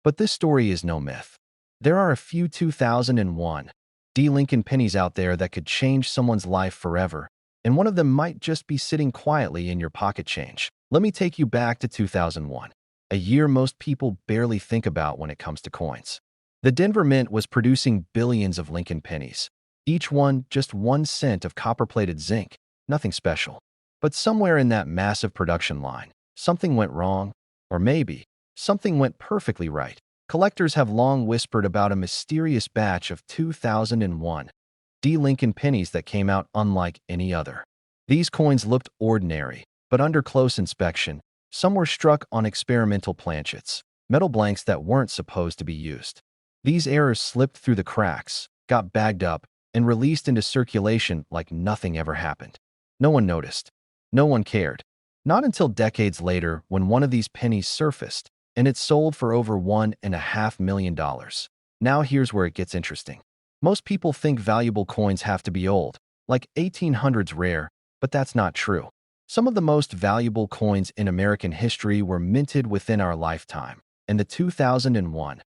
But this story is no myth. There are a few 2001 D. Lincoln pennies out there that could change someone's life forever, and one of them might just be sitting quietly in your pocket change. Let me take you back to 2001, a year most people barely think about when it comes to coins. The Denver Mint was producing billions of Lincoln pennies, each one just 1 cent of copper-plated zinc, nothing special. But somewhere in that massive production line, something went wrong, or maybe something went perfectly right. Collectors have long whispered about a mysterious batch of 2001 D. Lincoln pennies that came out unlike any other. These coins looked ordinary, but under close inspection, some were struck on experimental planchets, metal blanks that weren't supposed to be used. These errors slipped through the cracks, got bagged up, and released into circulation like nothing ever happened. No one noticed. No one cared. Not until decades later when one of these pennies surfaced, and it sold for over $1.5 million. Now here's where it gets interesting. Most people think valuable coins have to be old, like 1800s rare, but that's not true. Some of the most valuable coins in American history were minted within our lifetime, and the 2001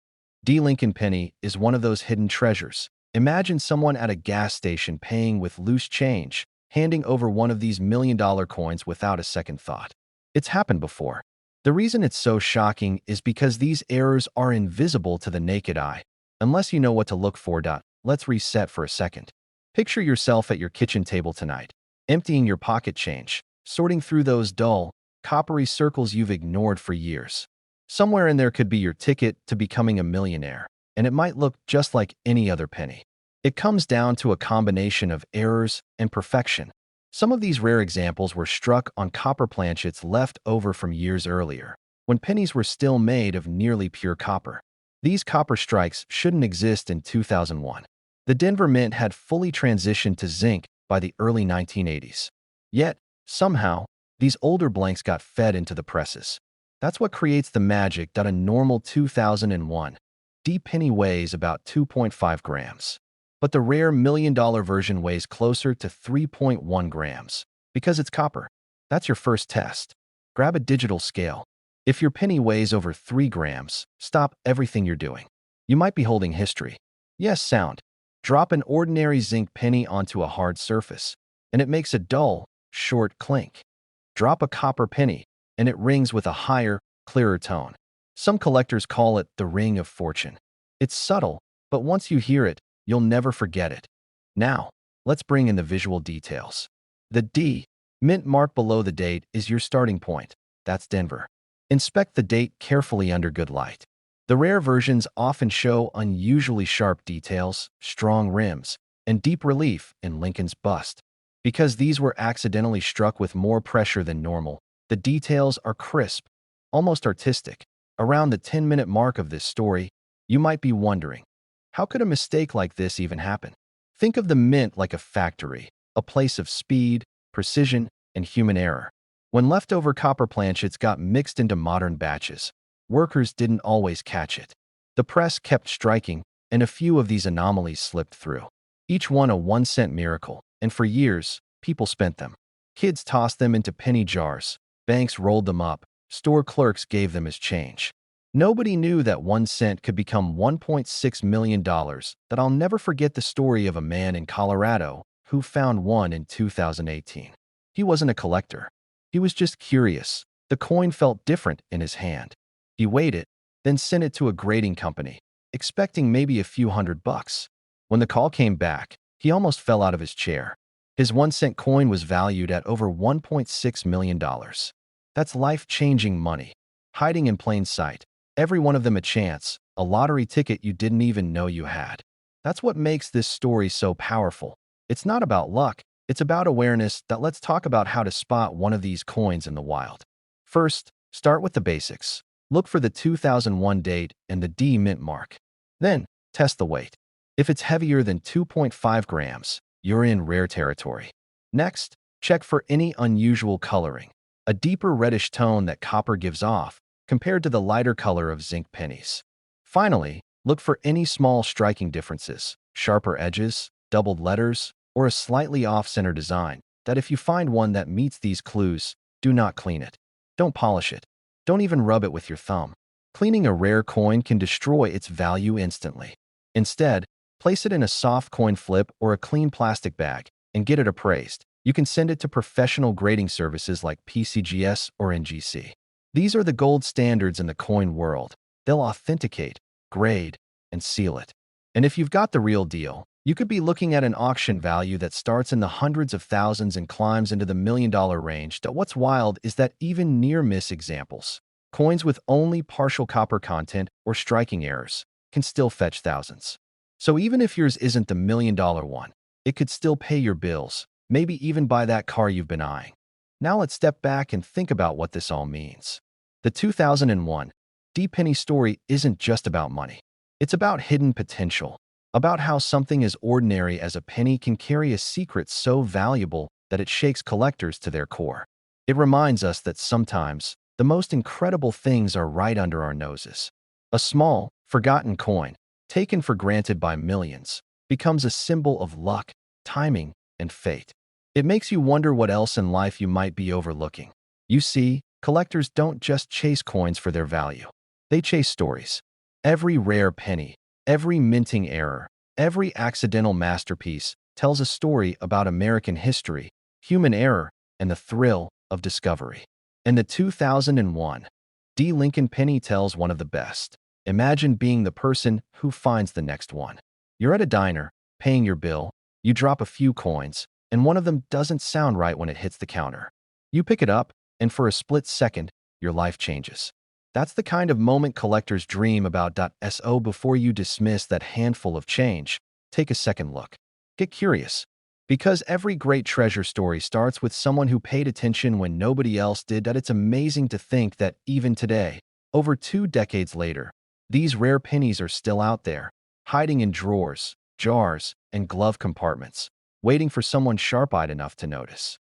D. Lincoln penny is one of those hidden treasures. Imagine someone at a gas station paying with loose change, handing over one of these million-dollar coins without a second thought. It's happened before. The reason it's so shocking is because these errors are invisible to the naked eye, unless you know what to look for. Let's reset for a second. Picture yourself at your kitchen table tonight, emptying your pocket change, sorting through those dull, coppery circles you've ignored for years. Somewhere in there could be your ticket to becoming a millionaire, and it might look just like any other penny. It comes down to a combination of errors and perfection. Some of these rare examples were struck on copper planchets left over from years earlier, when pennies were still made of nearly pure copper. These copper strikes shouldn't exist in 2001. The Denver Mint had fully transitioned to zinc by the early 1980s. Yet, somehow, these older blanks got fed into the presses. That's what creates the magic that a normal 2001 D penny weighs about 2.5 grams. But the rare million-dollar version weighs closer to 3.1 grams because it's copper. That's your first test. Grab a digital scale. If your penny weighs over 3 grams, stop everything you're doing. You might be holding history. Yes, sound. Drop an ordinary zinc penny onto a hard surface, and it makes a dull, short clink. Drop a copper penny, and it rings with a higher, clearer tone. Some collectors call it the ring of fortune. It's subtle, but once you hear it, you'll never forget it. Now, let's bring in the visual details. The D mint mark below the date is your starting point. That's Denver. Inspect the date carefully under good light. The rare versions often show unusually sharp details, strong rims, and deep relief in Lincoln's bust. Because these were accidentally struck with more pressure than normal, the details are crisp, almost artistic. Around the 10-minute mark of this story, you might be wondering, how could a mistake like this even happen? Think of the mint like a factory, a place of speed, precision, and human error. When leftover copper planchets got mixed into modern batches, workers didn't always catch it. The press kept striking, and a few of these anomalies slipped through. Each one a 1-cent miracle, and for years, people spent them. Kids tossed them into penny jars, banks rolled them up, store clerks gave them as change. Nobody knew that 1 cent could become $1.6 million. That I'll never forget the story of a man in Colorado who found one in 2018. He wasn't a collector. He was just curious. The coin felt different in his hand. He weighed it, then sent it to a grading company, expecting maybe a few $100. When the call came back, he almost fell out of his chair. His 1-cent coin was valued at over $1.6 million. That's life-changing money, hiding in plain sight. Every one of them a chance, a lottery ticket you didn't even know you had. That's what makes this story so powerful. It's not about luck, it's about awareness. Let's talk about how to spot one of these coins in the wild. First, start with the basics. Look for the 2001 date and the D mint mark. Then, test the weight. If it's heavier than 2.5 grams, you're in rare territory. Next, check for any unusual coloring, a deeper reddish tone that copper gives off compared to the lighter color of zinc pennies. Finally, look for any small striking differences, sharper edges, doubled letters, or a slightly off-center design. If you find one that meets these clues, do not clean it. Don't polish it. Don't even rub it with your thumb. Cleaning a rare coin can destroy its value instantly. Instead, place it in a soft coin flip or a clean plastic bag and get it appraised. You can send it to professional grading services like PCGS or NGC. These are the gold standards in the coin world. They'll authenticate, grade, and seal it. And if you've got the real deal, you could be looking at an auction value that starts in the hundreds of thousands and climbs into the $1 million range. What's wild is that even near-miss examples, coins with only partial copper content or striking errors, can still fetch thousands. So even if yours isn't the $1 million one, it could still pay your bills, maybe even buy that car you've been eyeing. Now let's step back and think about what this all means. The 2001 D-penny story isn't just about money. It's about hidden potential, about how something as ordinary as a penny can carry a secret so valuable that it shakes collectors to their core. It reminds us that sometimes the most incredible things are right under our noses. A small, forgotten coin, taken for granted by millions, becomes a symbol of luck, timing, and fate. It makes you wonder what else in life you might be overlooking. You see, collectors don't just chase coins for their value. They chase stories. Every rare penny, every minting error, every accidental masterpiece tells a story about American history, human error, and the thrill of discovery. And the 2001 D. Lincoln penny tells one of the best. Imagine being the person who finds the next one. You're at a diner, paying your bill, you drop a few coins, and one of them doesn't sound right when it hits the counter. You pick it up, and for a split second, your life changes. That's the kind of moment collectors dream about. So before you dismiss that handful of change, take a second look. Get curious. Because every great treasure story starts with someone who paid attention when nobody else did. It's amazing to think that even today, over 2 decades later, these rare pennies are still out there, hiding in drawers, jars, and glove compartments, waiting for someone sharp-eyed enough to notice.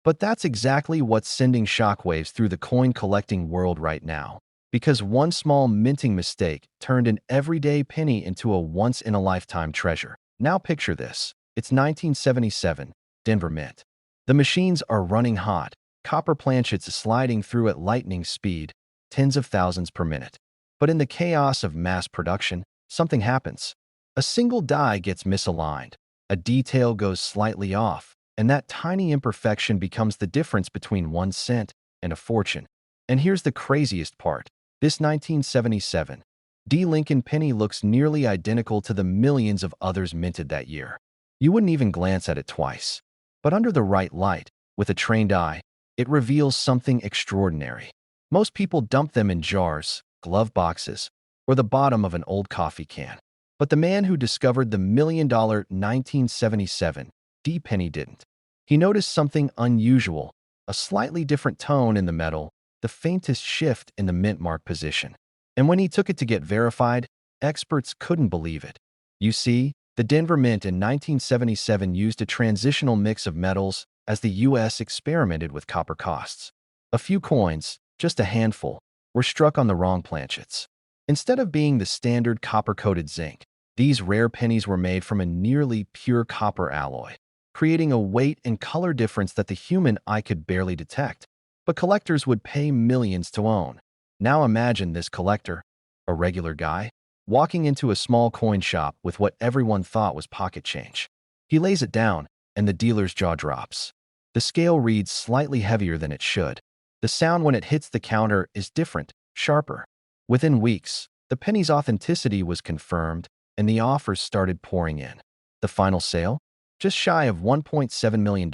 But that's exactly what's sending shockwaves through the coin collecting world right now. Because one small minting mistake turned an everyday penny into a once-in-a-lifetime treasure. Now picture this. It's 1977, Denver Mint. The machines are running hot, copper planchets sliding through at lightning speed, tens of thousands per minute. But in the chaos of mass production, something happens. A single die gets misaligned, a detail goes slightly off, and that tiny imperfection becomes the difference between 1 cent and a fortune. And here's the craziest part. This 1977 D. Lincoln penny looks nearly identical to the millions of others minted that year. You wouldn't even glance at it twice. But under the right light, with a trained eye, it reveals something extraordinary. Most people dump them in jars, glove boxes, or the bottom of an old coffee can. But the man who discovered the $1 million 1977 D. penny didn't. He noticed something unusual, a slightly different tone in the metal, the faintest shift in the mint mark position. And when he took it to get verified, experts couldn't believe it. You see, the Denver Mint in 1977 used a transitional mix of metals as the U.S. experimented with copper costs. A few coins, just a handful, were struck on the wrong planchets. Instead of being the standard copper-coated zinc, these rare pennies were made from a nearly pure copper alloy, creating a weight and color difference that the human eye could barely detect. But collectors would pay millions to own. Now imagine this collector, a regular guy, walking into a small coin shop with what everyone thought was pocket change. He lays it down, and the dealer's jaw drops. The scale reads slightly heavier than it should. The sound when it hits the counter is different, sharper. Within weeks, the penny's authenticity was confirmed, and the offers started pouring in. The final sale? Just shy of $1.7 million.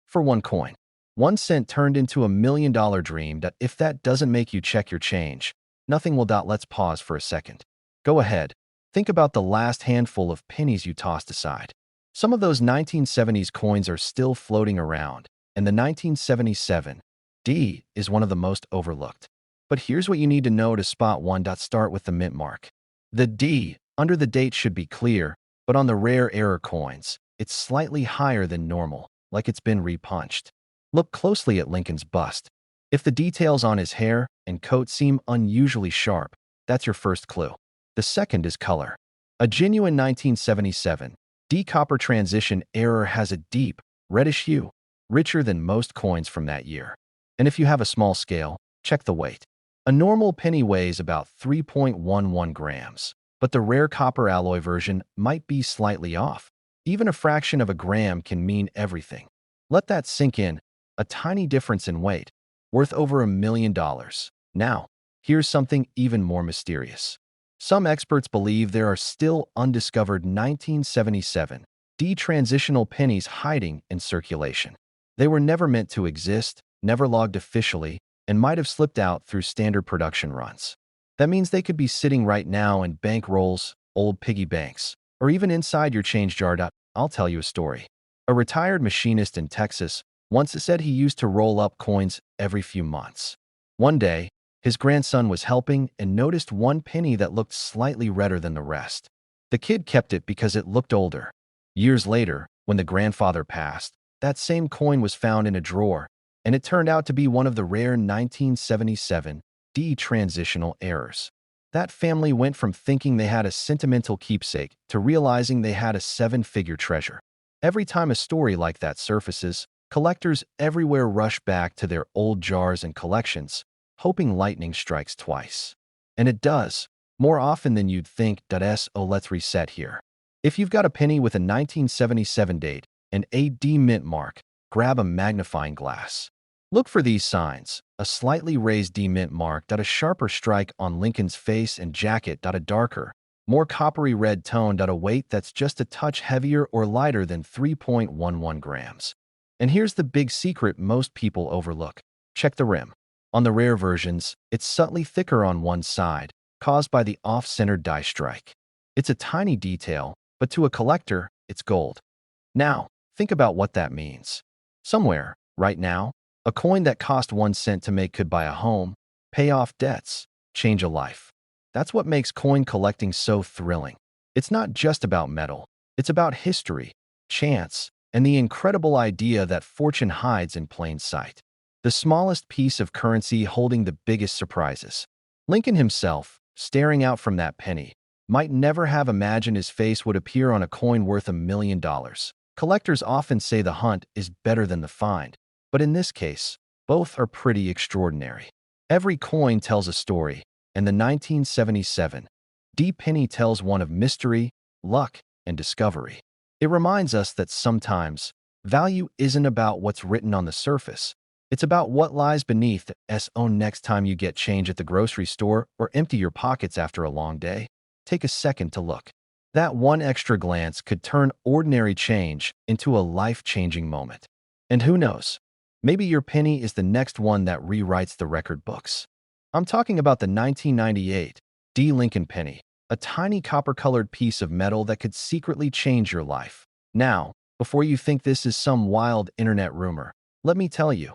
For one coin. 1 cent turned into $1 million dream. If that doesn't make you check your change, nothing will. Let's pause for a second. Go ahead. Think about the last handful of pennies you tossed aside. Some of those 1970s coins are still floating around, and the 1977 D is one of the most overlooked. But here's what you need to know to spot one. Start with the mint mark. The D under the date should be clear, but on the rare error coins, it's slightly higher than normal, like it's been repunched. Look closely at Lincoln's bust. If the details on his hair and coat seem unusually sharp, that's your first clue. The second is color. A genuine 1977 D copper transition error has a deep, reddish hue, richer than most coins from that year. And if you have a small scale, check the weight. A normal penny weighs about 3.11 grams, but the rare copper alloy version might be slightly off. Even a fraction of a gram can mean everything. Let that sink in, a tiny difference in weight, worth over $1 million. Now, here's something even more mysterious. Some experts believe there are still undiscovered 1977 transitional pennies hiding in circulation. They were never meant to exist, never logged officially, and might have slipped out through standard production runs. That means they could be sitting right now in bank rolls, old piggy banks, or even inside your change jar. I'll tell you a story. A retired machinist in Texas once said he used to roll up coins every few months. One day, his grandson was helping and noticed one penny that looked slightly redder than the rest. The kid kept it because it looked older. Years later, when the grandfather passed, that same coin was found in a drawer, and it turned out to be one of the rare 1977 transitional errors. That family went from thinking they had a sentimental keepsake to realizing they had a seven-figure treasure. Every time a story like that surfaces, collectors everywhere rush back to their old jars and collections, hoping lightning strikes twice. And it does, more often than you'd think. So let's reset here. If you've got a penny with a 1977 date and AD mint mark, grab a magnifying glass. Look for these signs: a slightly raised D mint mark, a sharper strike on Lincoln's face and jacket, a darker, more coppery red tone, a weight that's just a touch heavier or lighter than 3.11 grams. And here's the big secret most people overlook. Check the rim. On the rare versions, it's subtly thicker on one side, caused by the off-centered die strike. It's a tiny detail, but to a collector, it's gold. Now, think about what that means. Somewhere, right now, a coin that cost 1 cent to make could buy a home, pay off debts, change a life. That's what makes coin collecting so thrilling. It's not just about metal. It's about history, chance, and the incredible idea that fortune hides in plain sight. The smallest piece of currency holding the biggest surprises. Lincoln himself, staring out from that penny, might never have imagined his face would appear on a coin worth $1 million. Collectors often say the hunt is better than the find, but in this case, both are pretty extraordinary. Every coin tells a story, and the 1977 penny tells one of mystery, luck, and discovery. It reminds us that sometimes value isn't about what's written on the surface. It's about what lies beneath it. Next time you get change at the grocery store or empty your pockets after a long day, take a second to look. That one extra glance could turn ordinary change into a life-changing moment. And who knows, maybe your penny is the next one that rewrites the record books. I'm talking about the 1998 Lincoln penny, a tiny copper-colored piece of metal that could secretly change your life. Now, before you think this is some wild internet rumor, let me tell you,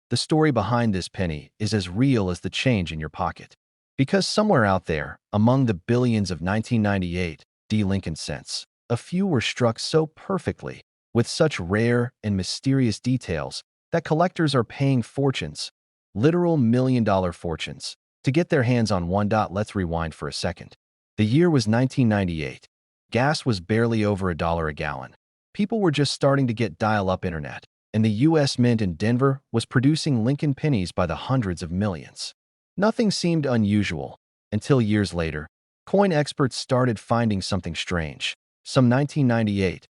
the story behind this penny is as real as the change in your pocket. Because somewhere out there, among the billions of 1998 Lincoln cents, a few were struck so perfectly, with such rare and mysterious details, that collectors are paying fortunes, literal million-dollar fortunes, to get their hands on one. Let's rewind for a second. The year was 1998. Gas was barely over $1 a gallon. People were just starting to get dial-up internet, and the U.S. Mint in Denver was producing Lincoln pennies by the hundreds of millions. Nothing seemed unusual, until years later, coin experts started finding something strange. Some 1998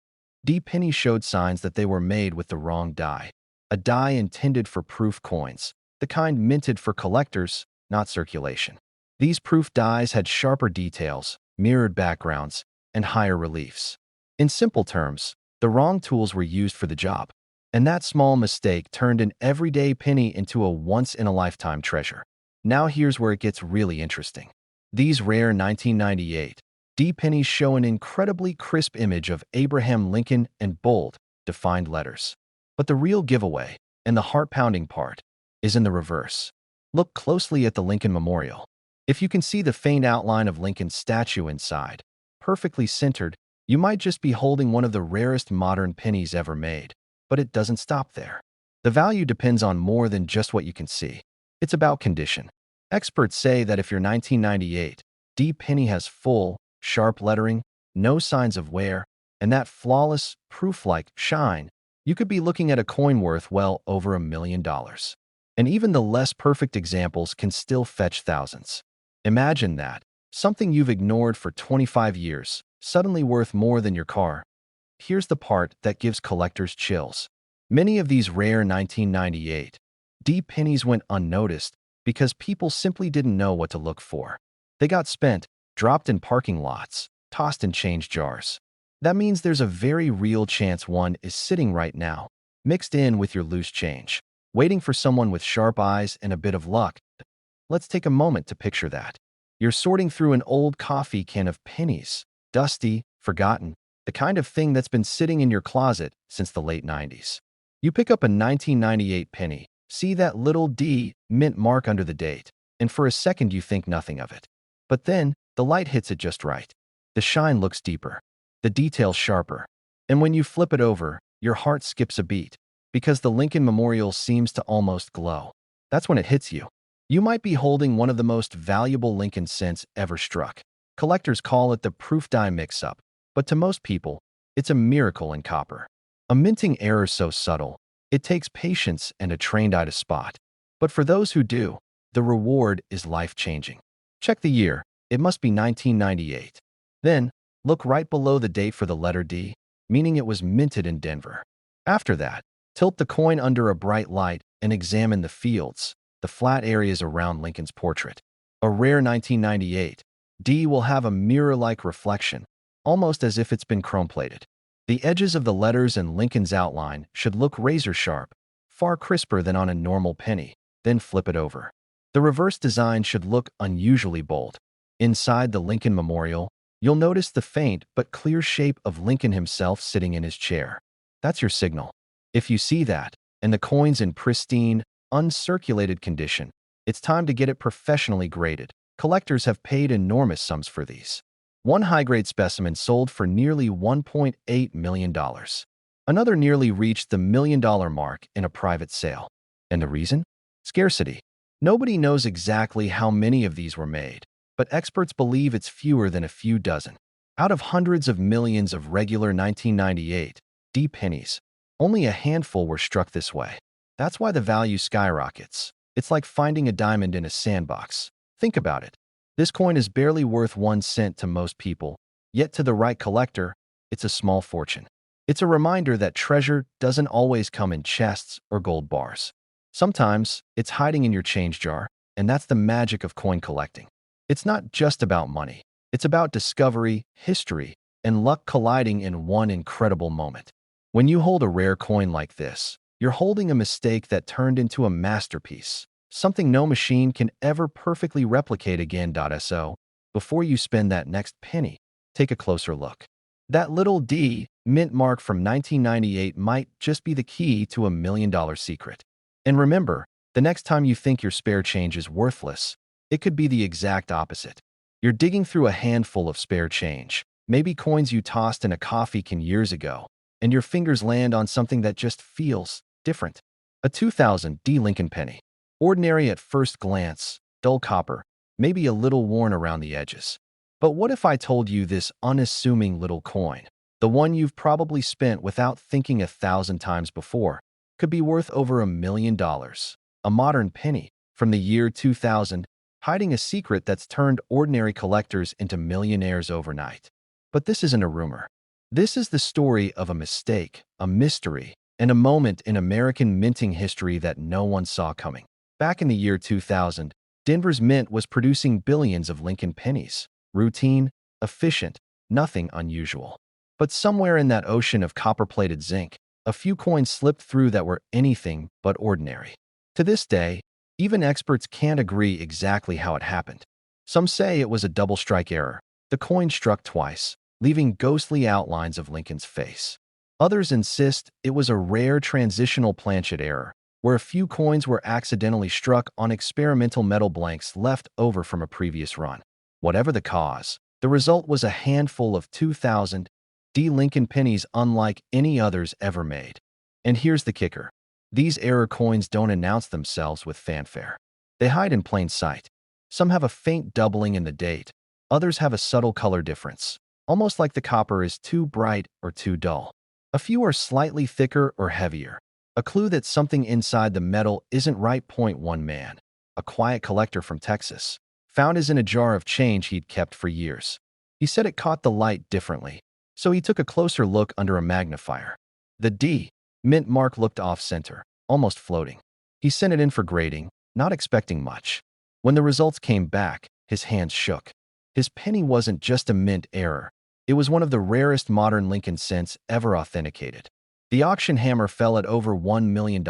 pennies showed signs that they were made with the wrong die. A die intended for proof coins, the kind minted for collectors, not circulation. These proof dies had sharper details, mirrored backgrounds, and higher reliefs. In simple terms, the wrong tools were used for the job. And that small mistake turned an everyday penny into a once-in-a-lifetime treasure. Now here's where it gets really interesting. These rare 1998 pennies show an incredibly crisp image of Abraham Lincoln in bold, defined letters. But the real giveaway, and the heart-pounding part, is in the reverse. Look closely at the Lincoln Memorial. If you can see the faint outline of Lincoln's statue inside, perfectly centered, you might just be holding one of the rarest modern pennies ever made. But it doesn't stop there. The value depends on more than just what you can see. It's about condition. Experts say that if your 1998 penny has full, sharp lettering, no signs of wear, and that flawless, proof-like shine, you could be looking at a coin worth well over $1 million. And even the less perfect examples can still fetch thousands. Imagine that. Something you've ignored for 25 years, suddenly worth more than your car. Here's the part that gives collectors chills. Many of these rare 1998 D pennies went unnoticed because people simply didn't know what to look for. They got spent, dropped in parking lots, tossed in change jars. That means there's a very real chance one is sitting right now, mixed in with your loose change, waiting for someone with sharp eyes and a bit of luck. Let's take a moment to picture that. You're sorting through an old coffee can of pennies, dusty, forgotten, the kind of thing that's been sitting in your closet since the late 90s. You pick up a 1998 penny, see that little D mint mark under the date, and for a second you think nothing of it. But then, the light hits it just right. The shine looks deeper, the details sharper, and when you flip it over, your heart skips a beat, because the Lincoln Memorial seems to almost glow. That's when it hits you. You might be holding one of the most valuable Lincoln cents ever struck. Collectors call it the proof die mix-up, but to most people, it's a miracle in copper. A minting error so subtle, it takes patience and a trained eye to spot. But for those who do, the reward is life-changing. Check the year. It must be 1998. Then, look right below the date for the letter D, meaning it was minted in Denver. After that, tilt the coin under a bright light and examine the fields, the flat areas around Lincoln's portrait. A rare 1998 D will have a mirror-like reflection, almost as if it's been chrome-plated. The edges of the letters and Lincoln's outline should look razor-sharp, far crisper than on a normal penny. Then flip it over. The reverse design should look unusually bold. Inside the Lincoln Memorial, you'll notice the faint but clear shape of Lincoln himself sitting in his chair. That's your signal. If you see that, and the coin's in pristine, uncirculated condition, it's time to get it professionally graded. Collectors have paid enormous sums for these. One high-grade specimen sold for nearly $1.8 million. Another nearly reached the $1 million mark in a private sale. And the reason? Scarcity. Nobody knows exactly how many of these were made, but experts believe it's fewer than a few dozen. Out of hundreds of millions of regular 1998 D pennies, only a handful were struck this way. That's why the value skyrockets. It's like finding a diamond in a sandbox. Think about it. This coin is barely worth 1 cent to most people, yet to the right collector, it's a small fortune. It's a reminder that treasure doesn't always come in chests or gold bars. Sometimes, it's hiding in your change jar, and that's the magic of coin collecting. It's not just about money. It's about discovery, history, and luck colliding in one incredible moment. When you hold a rare coin like this, you're holding a mistake that turned into a masterpiece, something no machine can ever perfectly replicate again. So, before you spend that next penny, take a closer look. That little D mint mark from 1998 might just be the key to $1 million secret. And remember, the next time you think your spare change is worthless, it could be the exact opposite. You're digging through a handful of spare change, maybe coins you tossed in a coffee can years ago, and your fingers land on something that just feels different. A 2000 D Lincoln penny. Ordinary at first glance, dull copper, maybe a little worn around the edges. But what if I told you this unassuming little coin, the one you've probably spent without thinking 1,000 times before, could be worth over $1 million? A modern penny from the year 2000, hiding a secret that's turned ordinary collectors into millionaires overnight. But this isn't a rumor. This is the story of a mistake, a mystery, and a moment in American minting history that no one saw coming. Back in the year 2000, Denver's mint was producing billions of Lincoln pennies. Routine, efficient, nothing unusual. But somewhere in that ocean of copper-plated zinc, a few coins slipped through that were anything but ordinary. To this day, even experts can't agree exactly how it happened. Some say it was a double strike error. The coin struck twice, leaving ghostly outlines of Lincoln's face. Others insist it was a rare transitional planchet error, where a few coins were accidentally struck on experimental metal blanks left over from a previous run. Whatever the cause, the result was a handful of 2000 D Lincoln pennies unlike any others ever made. And here's the kicker. These error coins don't announce themselves with fanfare. They hide in plain sight. Some have a faint doubling in the date. Others have a subtle color difference, almost like the copper is too bright or too dull. A few are slightly thicker or heavier. A clue that something inside the metal isn't right. Point one man, a quiet collector from Texas, found his in a jar of change he'd kept for years. He said it caught the light differently, so he took a closer look under a magnifier. The D mint mark looked off-center, almost floating. He sent it in for grading, not expecting much. When the results came back, his hands shook. His penny wasn't just a mint error. It was one of the rarest modern Lincoln cents ever authenticated. The auction hammer fell at over $1 million.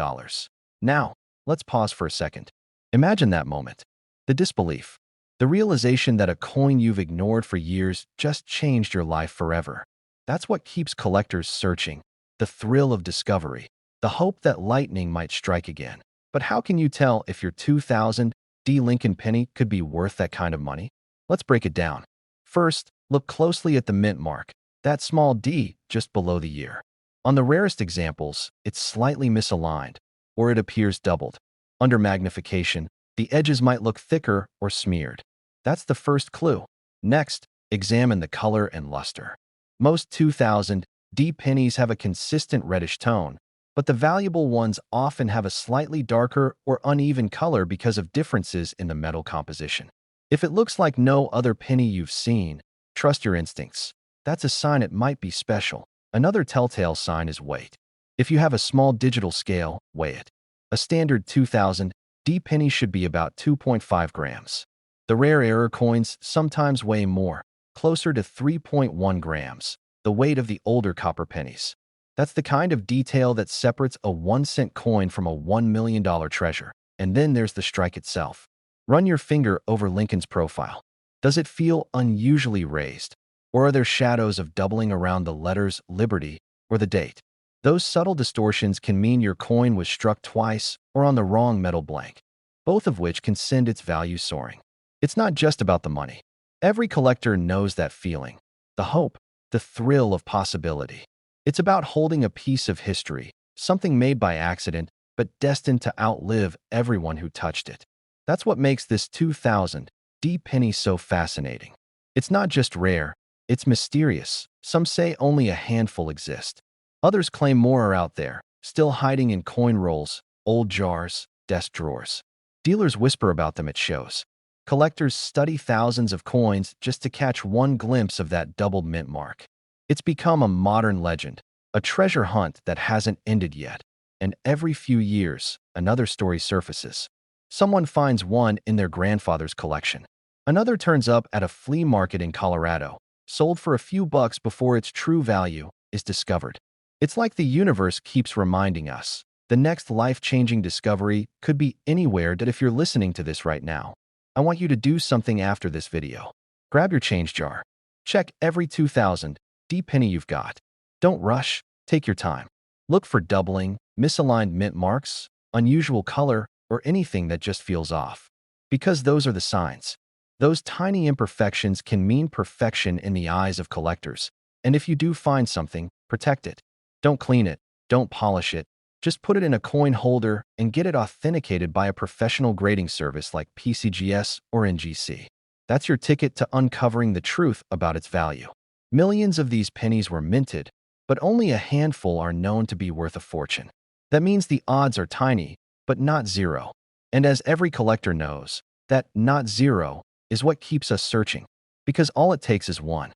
Now, let's pause for a second. Imagine that moment. The disbelief. The realization that a coin you've ignored for years just changed your life forever. That's what keeps collectors searching. The thrill of discovery. The hope that lightning might strike again. But how can you tell if your 2000 D Lincoln penny could be worth that kind of money? Let's break it down. First, look closely at the mint mark, that small D just below the year. On the rarest examples, it's slightly misaligned, or it appears doubled. Under magnification, the edges might look thicker or smeared. That's the first clue. Next, examine the color and luster. Most 2000 D pennies have a consistent reddish tone, but the valuable ones often have a slightly darker or uneven color because of differences in the metal composition. If it looks like no other penny you've seen, trust your instincts. That's a sign it might be special. Another telltale sign is weight. If you have a small digital scale, weigh it. A standard 2000 D penny should be about 2.5 grams. The rare error coins sometimes weigh more, closer to 3.1 grams, the weight of the older copper pennies. That's the kind of detail that separates a 1-cent coin from a $1 million treasure. And then there's the strike itself. Run your finger over Lincoln's profile. Does it feel unusually raised? Or are there shadows of doubling around the letters Liberty or the date? Those subtle distortions can mean your coin was struck twice or on the wrong metal blank, both of which can send its value soaring. It's not just about the money. Every collector knows that feeling, the hope, the thrill of possibility. It's about holding a piece of history, something made by accident, but destined to outlive everyone who touched it. That's what makes this 2000 D penny so fascinating. It's not just rare, it's mysterious. Some say only a handful exist. Others claim more are out there, still hiding in coin rolls, old jars, desk drawers. Dealers whisper about them at shows. Collectors study thousands of coins just to catch one glimpse of that doubled mint mark. It's become a modern legend, a treasure hunt that hasn't ended yet. And every few years, another story surfaces. Someone finds one in their grandfather's collection. Another turns up at a flea market in Colorado, sold for a few bucks before its true value is discovered. It's like the universe keeps reminding us. The next life-changing discovery could be anywhere. That if you're listening to this right now, I want you to do something after this video. Grab your change jar. Check every 2000 D penny you've got. Don't rush, take your time. Look for doubling, misaligned mint marks, unusual color, or anything that just feels off. Because those are the signs. Those tiny imperfections can mean perfection in the eyes of collectors. And if you do find something, protect it. Don't clean it, don't polish it. Just put it in a coin holder and get it authenticated by a professional grading service like PCGS or NGC. That's your ticket to uncovering the truth about its value. Millions of these pennies were minted, but only a handful are known to be worth a fortune. That means the odds are tiny, but not zero. And as every collector knows, that not zero is what keeps us searching. Because all it takes is one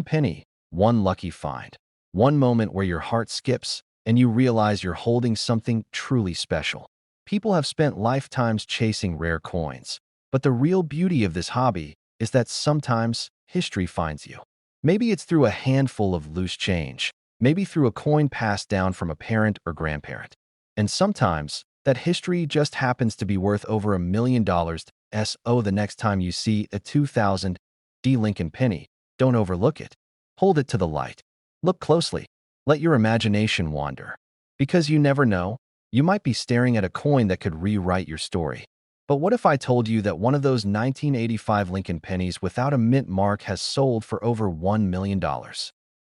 penny, one lucky find, one moment where your heart skips and you realize you're holding something truly special. People have spent lifetimes chasing rare coins, but the real beauty of this hobby is that sometimes history finds you. Maybe it's through a handful of loose change, maybe through a coin passed down from a parent or grandparent. And sometimes, that history just happens to be worth over $1 million. So the next time you see a 2000 D Lincoln penny, don't overlook it. Hold it to the light. Look closely. Let your imagination wander. Because you never know, you might be staring at a coin that could rewrite your story. But what if I told you that one of those 1985 Lincoln pennies without a mint mark has sold for over $1 million?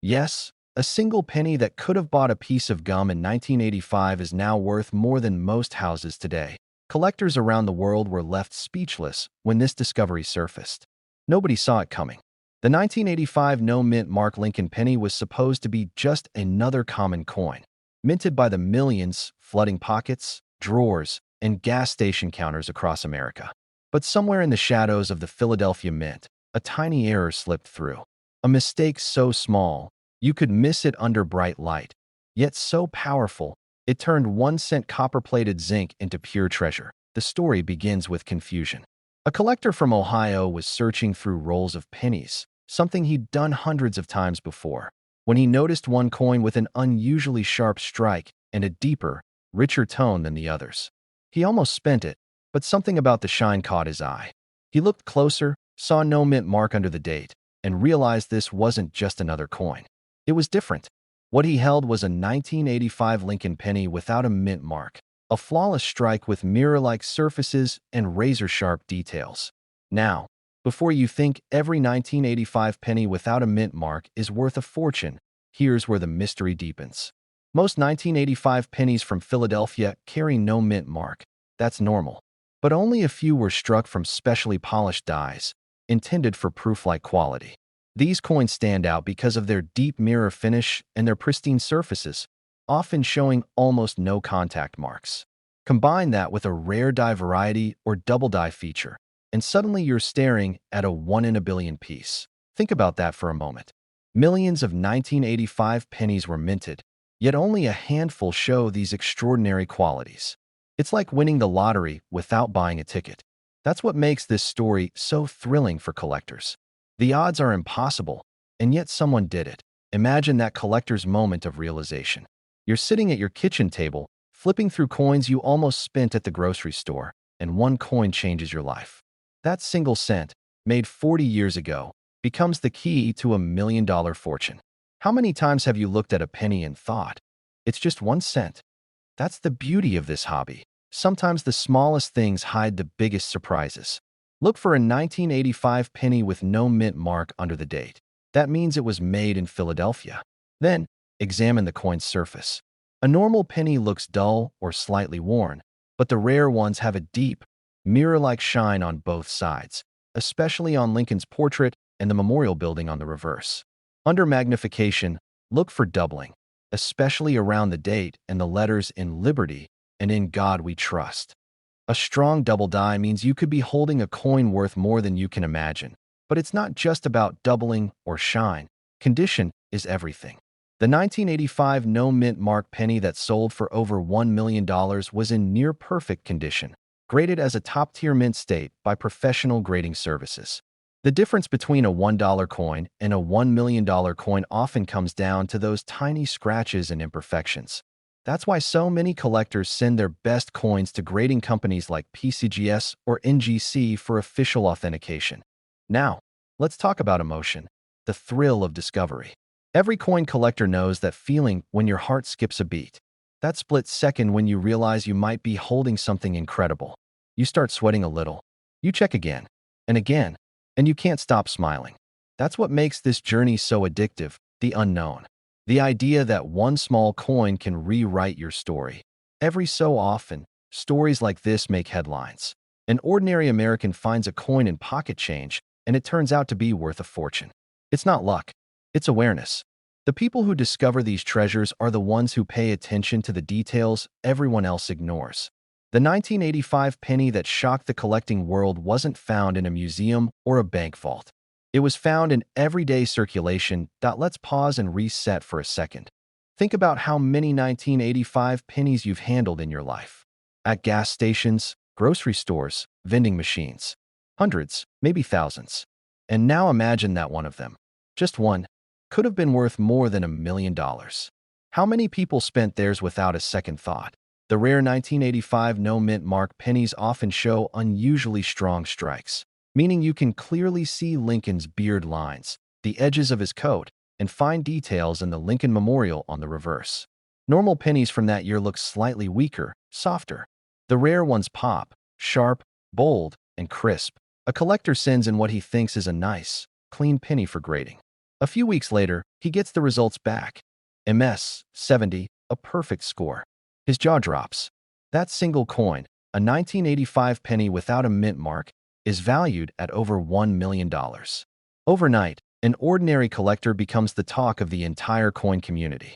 Yes, a single penny that could have bought a piece of gum in 1985 is now worth more than most houses today. Collectors around the world were left speechless when this discovery surfaced. Nobody saw it coming. The 1985 no mint mark Lincoln penny was supposed to be just another common coin. minted by the millions, flooding pockets, drawers, and gas station counters across America. But somewhere in the shadows of the Philadelphia Mint, a tiny error slipped through. A mistake so small, you could miss it under bright light, yet so powerful, it turned 1 cent copper-plated zinc into pure treasure. The story begins with confusion. A collector from Ohio was searching through rolls of pennies, something he'd done hundreds of times before, when he noticed one coin with an unusually sharp strike and a deeper, richer tone than the others. He almost spent it, but something about the shine caught his eye. He looked closer, saw no mint mark under the date, and realized this wasn't just another coin. It was different. What he held was a 1985 Lincoln penny without a mint mark, a flawless strike with mirror-like surfaces and razor-sharp details. Now, before you think every 1985 penny without a mint mark is worth a fortune, here's where the mystery deepens. Most 1985 pennies from Philadelphia carry no mint mark. That's normal. But only a few were struck from specially polished dies, intended for proof-like quality. These coins stand out because of their deep mirror finish and their pristine surfaces, often showing almost no contact marks. Combine that with a rare die variety or double die feature, and suddenly you're staring at a 1 in a billion piece. Think about that for a moment. Millions of 1985 pennies were minted, yet only a handful show these extraordinary qualities. It's like winning the lottery without buying a ticket. That's what makes this story so thrilling for collectors. The odds are impossible, and yet someone did it. Imagine that collector's moment of realization. You're sitting at your kitchen table, flipping through coins you almost spent at the grocery store, and one coin changes your life. That single cent, made 40 years ago, becomes the key to a $1 million fortune. How many times have you looked at a penny and thought, it's just 1 cent? That's the beauty of this hobby. Sometimes the smallest things hide the biggest surprises. Look for a 1985 penny with no mint mark under the date. That means it was made in Philadelphia. Then, examine the coin's surface. A normal penny looks dull or slightly worn, but the rare ones have a deep, mirror-like shine on both sides, especially on Lincoln's portrait and the memorial building on the reverse. Under magnification, look for doubling, especially around the date and the letters "In Liberty" and "In God We Trust." A strong double die means you could be holding a coin worth more than you can imagine. But it's not just about doubling or shine. Condition is everything. The 1985 no mint mark penny that sold for over $1 million was in near-perfect condition, graded as a top-tier mint state by professional grading services. The difference between a $1 coin and a $1 million coin often comes down to those tiny scratches and imperfections. That's why so many collectors send their best coins to grading companies like PCGS or NGC for official authentication. Now, let's talk about emotion, the thrill of discovery. Every coin collector knows that feeling when your heart skips a beat. That split second when you realize you might be holding something incredible. You start sweating a little. You check again, and you can't stop smiling. That's what makes this journey so addictive, the unknown. The idea that one small coin can rewrite your story. Every so often, stories like this make headlines. An ordinary American finds a coin in pocket change, and it turns out to be worth a fortune. It's not luck. It's awareness. The people who discover these treasures are the ones who pay attention to the details everyone else ignores. The 1985 penny that shocked the collecting world wasn't found in a museum or a bank vault. It was found in everyday circulation. Let's pause and reset for a second. Think about how many 1985 pennies you've handled in your life. At gas stations, grocery stores, vending machines. Hundreds, maybe thousands. And now imagine that one of them, just one, could have been worth more than $1 million. How many people spent theirs without a second thought? The rare 1985 no mint mark pennies often show unusually strong strikes, meaning you can clearly see Lincoln's beard lines, the edges of his coat, and fine details in the Lincoln Memorial on the reverse. Normal pennies from that year look slightly weaker, softer. The rare ones pop, sharp, bold, and crisp. A collector sends in what he thinks is a nice, clean penny for grading. A few weeks later, he gets the results back. MS 70, a perfect score. His jaw drops. That single coin, a 1985 penny without a mint mark, is valued at over $1 million. Overnight, an ordinary collector becomes the talk of the entire coin community.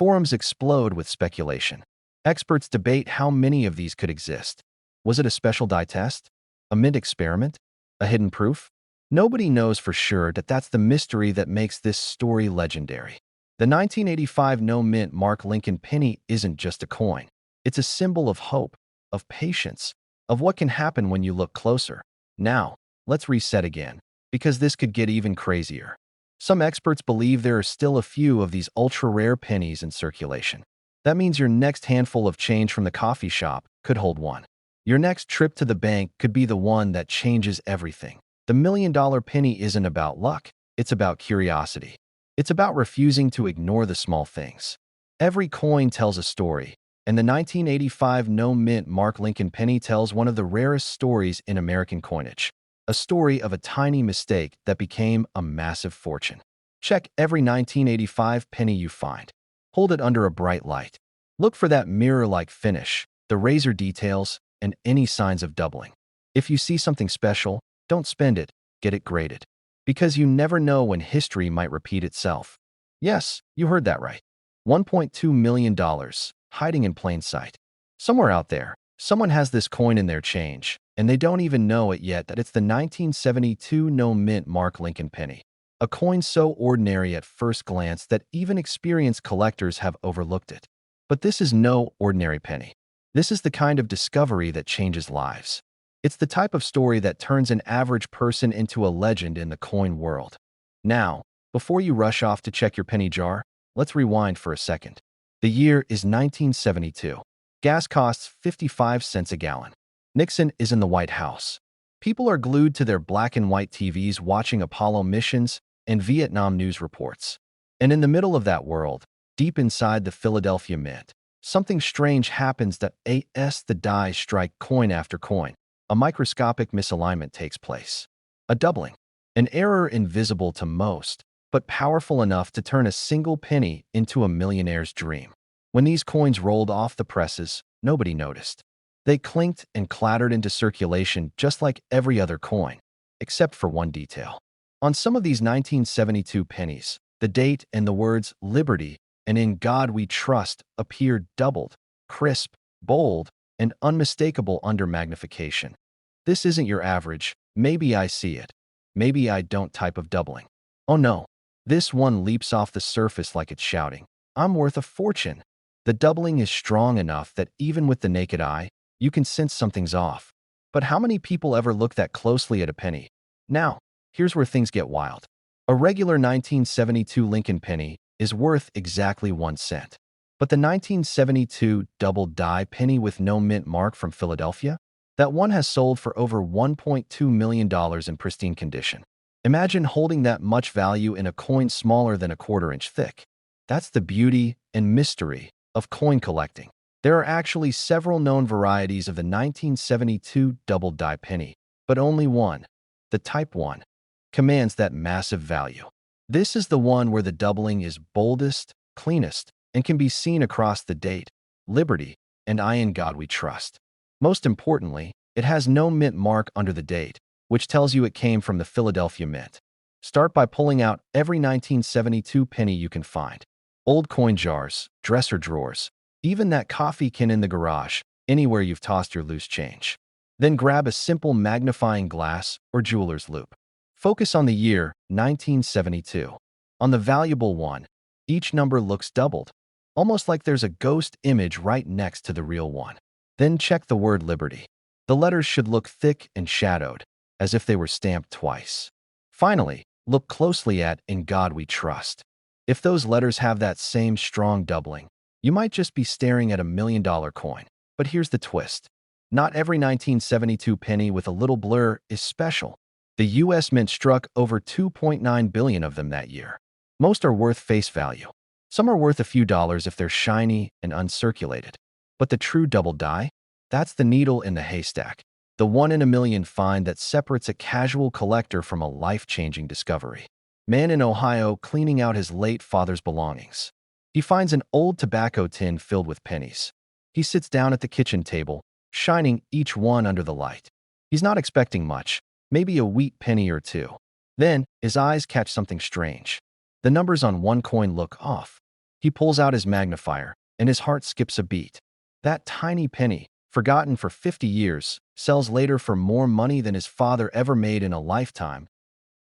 Forums explode with speculation. Experts debate how many of these could exist. Was it a special dye test? A mint experiment? A hidden proof? Nobody knows for sure. That's the mystery that makes this story legendary. The 1985 no mint Mark Lincoln penny isn't just a coin. It's a symbol of hope, of patience, of what can happen when you look closer. Now, let's reset again, because this could get even crazier. Some experts believe there are still a few of these ultra-rare pennies in circulation. That means your next handful of change from the coffee shop could hold one. Your next trip to the bank could be the one that changes everything. The $1 million penny isn't about luck, it's about curiosity. It's about refusing to ignore the small things. Every coin tells a story, and the 1985 no mint Mark Lincoln penny tells one of the rarest stories in American coinage. A story of a tiny mistake that became a massive fortune. Check every 1985 penny you find. Hold it under a bright light. Look for that mirror-like finish, the razor details, and any signs of doubling. If you see something special, don't spend it, get it graded. Because you never know when history might repeat itself. Yes, you heard that right. $1.2 million, hiding in plain sight. Somewhere out there, someone has this coin in their change, and they don't even know it yet that it's the 1972 no mint Mark Lincoln penny. A coin so ordinary at first glance that even experienced collectors have overlooked it. But this is no ordinary penny. This is the kind of discovery that changes lives. It's the type of story that turns an average person into a legend in the coin world. Now, before you rush off to check your penny jar, let's rewind for a second. The year is 1972. Gas costs 55 cents a gallon. Nixon is in the White House. People are glued to their black and white TVs watching Apollo missions and Vietnam news reports. And in the middle of that world, deep inside the Philadelphia Mint, something strange happens that as the dies strike coin after coin. A microscopic misalignment takes place. A doubling. An error invisible to most, but powerful enough to turn a single penny into a millionaire's dream. When these coins rolled off the presses, nobody noticed. They clinked and clattered into circulation just like every other coin, except for one detail. On some of these 1972 pennies, the date and the words "Liberty" and "In God We Trust" appeared doubled, crisp, bold, and unmistakable under magnification. This isn't your average, maybe I see it, maybe I don't type of doubling. Oh no, this one leaps off the surface like it's shouting, "I'm worth a fortune." The doubling is strong enough that even with the naked eye, you can sense something's off. But how many people ever look that closely at a penny? Now, here's where things get wild. A regular 1972 Lincoln penny is worth exactly 1 cent. But the 1972 double die penny with no mint mark from Philadelphia? That one has sold for over $1.2 million in pristine condition. Imagine holding that much value in a coin smaller than a quarter-inch thick. That's the beauty and mystery of coin collecting. There are actually several known varieties of the 1972 double die penny, but only one, the Type 1, commands that massive value. This is the one where the doubling is boldest, cleanest, and can be seen across the date, Liberty, and I in God We Trust. Most importantly, it has no mint mark under the date, which tells you it came from the Philadelphia Mint. Start by pulling out every 1972 penny you can find. Old coin jars, dresser drawers, even that coffee can in the garage, anywhere you've tossed your loose change. Then grab a simple magnifying glass or jeweler's loupe. Focus on the year, 1972. On the valuable one, each number looks doubled, almost like there's a ghost image right next to the real one. Then check the word Liberty. The letters should look thick and shadowed, as if they were stamped twice. Finally, look closely at In God We Trust. If those letters have that same strong doubling, you might just be staring at a $1 million coin. But here's the twist. Not every 1972 penny with a little blur is special. The U.S. Mint struck over 2.9 billion of them that year. Most are worth face value. Some are worth a few dollars if they're shiny and uncirculated. But the true double die? That's the needle in the haystack. The 1 in a million find that separates a casual collector from a life-changing discovery. Man in Ohio cleaning out his late father's belongings. He finds an old tobacco tin filled with pennies. He sits down at the kitchen table, shining each one under the light. He's not expecting much, maybe a wheat penny or two. Then, his eyes catch something strange. The numbers on one coin look off. He pulls out his magnifier, and his heart skips a beat. That tiny penny, forgotten for 50 years, sells later for more money than his father ever made in a lifetime.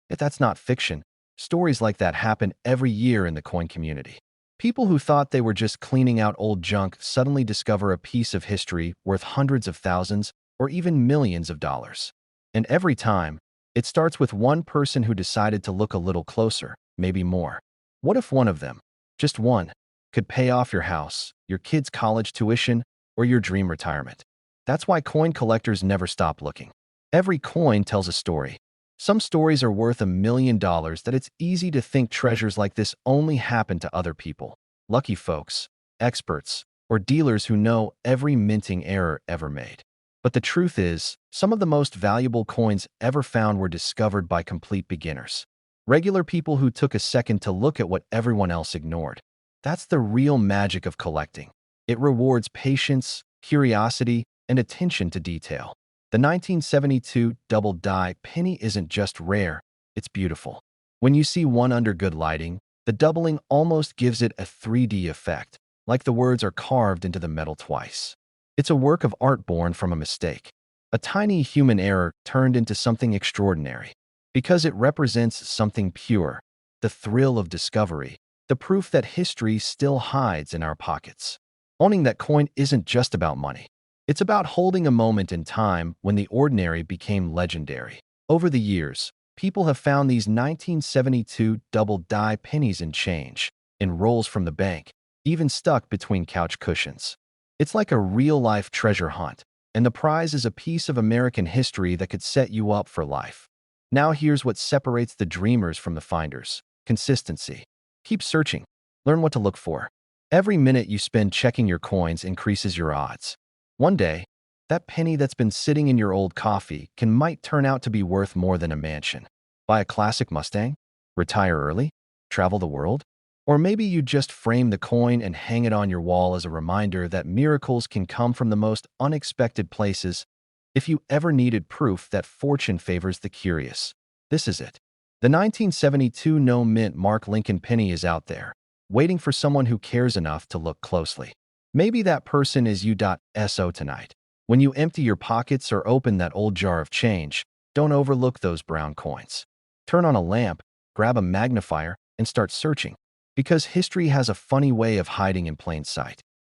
If that's not fiction, stories like that happen every year in the coin community. People who thought they were just cleaning out old junk suddenly discover a piece of history worth hundreds of thousands or even millions of dollars. And every time, it starts with one person who decided to look a little closer, maybe more. What if one of them, just one, could pay off your house, your kids' college tuition, or your dream retirement? That's why coin collectors never stop looking. Every coin tells a story. Some stories are worth $1 million that it's easy to think treasures like this only happen to other people. Lucky folks, experts, or dealers who know every minting error ever made. But the truth is, some of the most valuable coins ever found were discovered by complete beginners. Regular people who took a second to look at what everyone else ignored. That's the real magic of collecting. It rewards patience, curiosity, and attention to detail. The 1972 double die penny isn't just rare, it's beautiful. When you see one under good lighting, the doubling almost gives it a 3D effect, like the words are carved into the metal twice. It's a work of art born from a mistake, a tiny human error turned into something extraordinary. Because it represents something pure, the thrill of discovery, the proof that history still hides in our pockets. Owning that coin isn't just about money. It's about holding a moment in time when the ordinary became legendary. Over the years, people have found these 1972 double die pennies in change, in rolls from the bank, even stuck between couch cushions. It's like a real-life treasure hunt, and the prize is a piece of American history that could set you up for life. Now here's what separates the dreamers from the finders: consistency. Keep searching. Learn what to look for. Every minute you spend checking your coins increases your odds. One day, that penny that's been sitting in your old coffee might turn out to be worth more than a mansion. Buy a classic Mustang? Retire early? Travel the world? Or maybe you just frame the coin and hang it on your wall as a reminder that miracles can come from the most unexpected places. If you ever needed proof that fortune favors the curious, this is it. The 1972 no mint Mark Lincoln penny is out there, waiting for someone who cares enough to look closely. Maybe that person is you.so tonight. When you empty your pockets or open that old jar of change, don't overlook those brown coins. Turn on a lamp, grab a magnifier, and start searching. Because history has a funny way of hiding in plain sight.